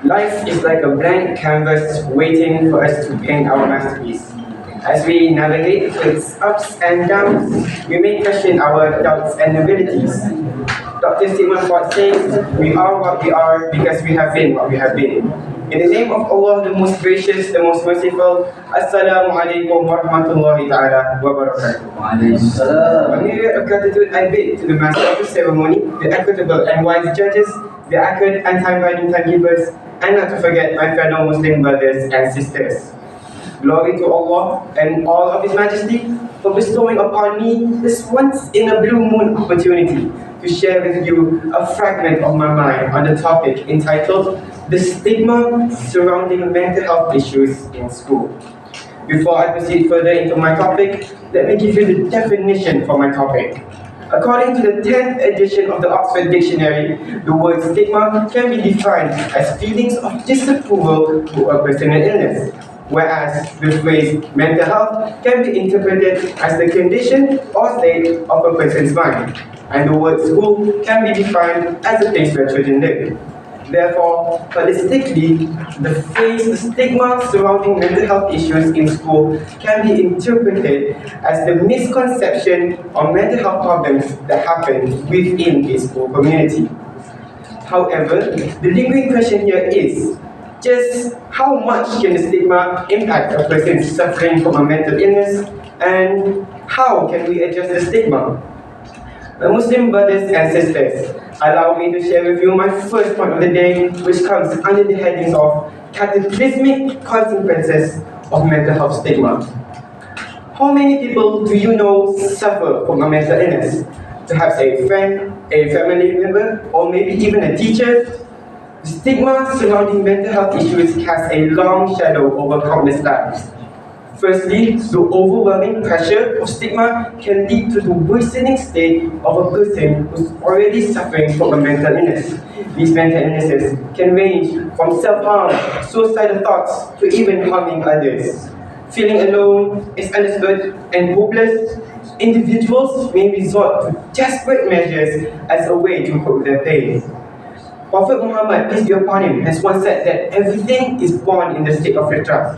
Life is like a blank canvas waiting for us to paint our masterpiece. As we navigate its ups and downs, we may question our doubts and abilities. Dr. Stephen Ford says, "We are what we are because we have been what we have been." In the name of Allah, the most gracious, the most merciful, Assalamu alaikum wa rahmatullahi ta'ala wa barakatuh. A myriad of gratitude I bid to the master of the ceremony, the equitable and wise judges, the accurate and time-binding timegivers, and not to forget my fellow Muslim brothers and sisters. Glory to Allah and all of His Majesty for bestowing upon me this once in a blue moon opportunity to share with you a fragment of my mind on the topic entitled The Stigma Surrounding Mental Health Issues in School. Before I proceed further into my topic, let me give you the definition for my topic. According to the 10th edition of the Oxford Dictionary, the word stigma can be defined as feelings of disapproval to a personal illness, whereas the phrase mental health can be interpreted as the condition or state of a person's mind, and the word school can be defined as a place where children live. Therefore, holistically, the phrase stigma surrounding mental health issues in school can be interpreted as the misconception of mental health problems that happen within a school community. However, the lingering question here is, just how much can the stigma impact a person suffering from a mental illness, and how can we address the stigma? Muslim brothers and sisters, allow me to share with you my first point of the day, which comes under the headings of cataclysmic consequences of mental health stigma. How many people do you know suffer from a mental illness? Perhaps a friend, a family member, or maybe even a teacher? The stigma surrounding mental health issues casts a long shadow over countless lives. Firstly, the overwhelming pressure of stigma can lead to the worsening state of a person who's already suffering from a mental illness. These mental illnesses can range from self-harm, suicidal thoughts, to even harming others. Feeling alone, misunderstood, and hopeless, individuals may resort to desperate measures as a way to cope with their pain. Prophet Muhammad, peace be upon him, has once said that everything is born in the state of fitrah,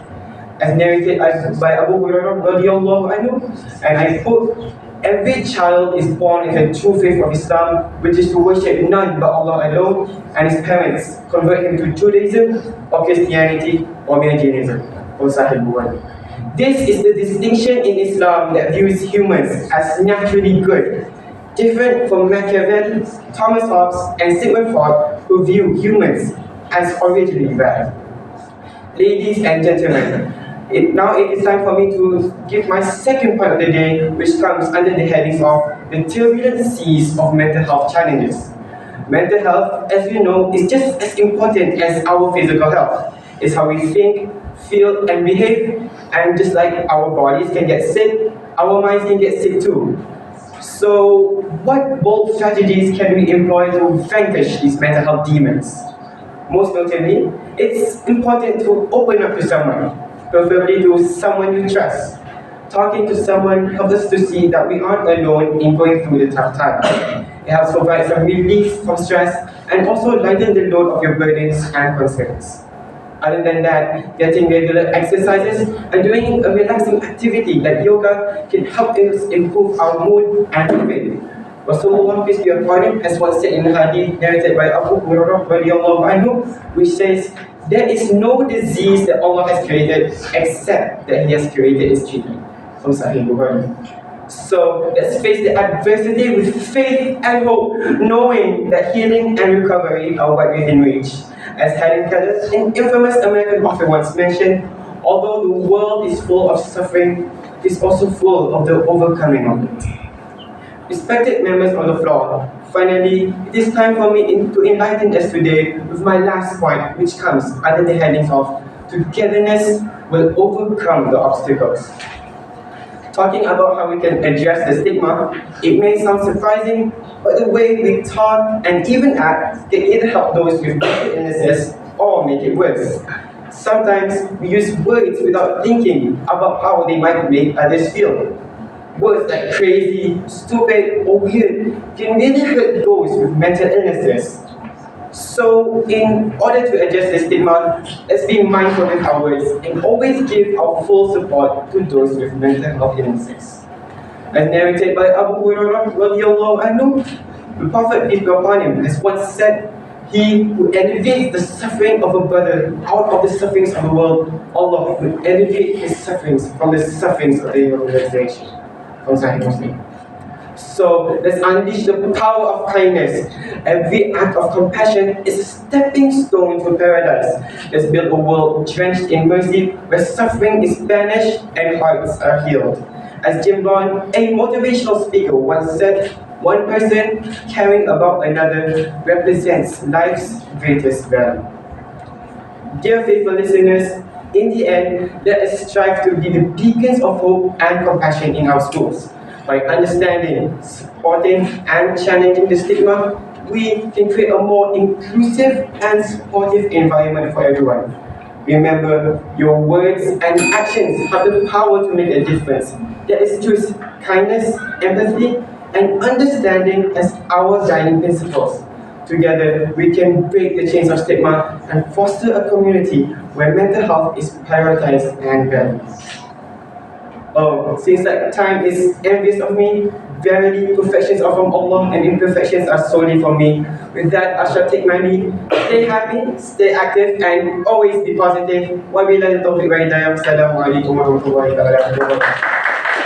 as narrated by Abu Hurairah radiallahu anhu, and I quote, "Every child is born in the true faith of Islam, which is to worship none but Allah alone, and his parents convert him to Judaism or Christianity or Judaism or Sahih Bukhari." This is the distinction in Islam that views humans as naturally good, different from Machiavelli, Thomas Hobbes, and Sigmund Freud, who view humans as originally bad. Ladies and gentlemen, now it is time for me to give my second point of the day, which comes under the headings of the turbulent seas of mental health challenges. Mental health, as we know, is just as important as our physical health. It's how we think, feel, and behave, and just like our bodies can get sick, our minds can get sick too. So, what bold strategies can we employ to vanquish these mental health demons? Most notably, it's important to open up to someone, preferably to someone you trust. Talking to someone helps us to see that we aren't alone in going through the tough times. It helps provide some relief from stress and also lighten the load of your burdens and concerns. Other than that, getting regular exercises and doing a relaxing activity like yoga can help us improve our mood and faith. Rasulullah, peace be upon him, has once said in the hadith narrated by Abu Hurairah radiallahu anhu, which says, "There is no disease that Allah has created except that He has created its treatment." From Sahih Bukhari. So let's face the adversity with faith and hope, knowing that healing and recovery are what within reach. As Helen Keller, an infamous American author, once mentioned, although the world is full of suffering, it is also full of the overcoming of it. Respected members on the floor, finally, it is time for me to enlighten us today with my last point, which comes under the headings of togetherness will overcome the obstacles. Talking about how we can address the stigma, it may sound surprising, but the way we talk and even act can either help those with mental illnesses or make it worse. Sometimes we use words without thinking about how they might make others feel. Words like crazy, stupid, or weird can really hurt those with mental illnesses. So, in order to address the stigma, let's be mindful with our words and always give our full support to those with mental health illnesses. As narrated by Abu Hurairah radiallahu anhu, the Prophet peace be upon him has once said, "He who alleviates the suffering of a brother out of the sufferings of the world, Allah will alleviate his sufferings from the sufferings of the human resurrection." From Sahih Muslim. So let's unleash the power of kindness. Every act of compassion is a stepping stone to paradise. Let's build a world drenched in mercy where suffering is banished and hearts are healed. As Jim Rohn, a motivational speaker, once said, one person caring about another represents life's greatest value. Dear faithful listeners, in the end, let us strive to be the beacons of hope and compassion in our schools. By understanding, supporting, and challenging the stigma, we can create a more inclusive and supportive environment for everyone. Remember, your words and actions have the power to make a difference. Let us choose kindness, empathy, and understanding as our guiding principles. Together, we can break the chains of stigma and foster a community where mental health is prioritized and valued. Oh, since that time is envious of me, verily perfections are from Allah and imperfections are solely from me. With that, I shall take my leave. Stay happy, stay active, and always be positive. Wabillahi taufiq wa hidayah. Assalamu alaikum warahmatullahi wabarakatuh.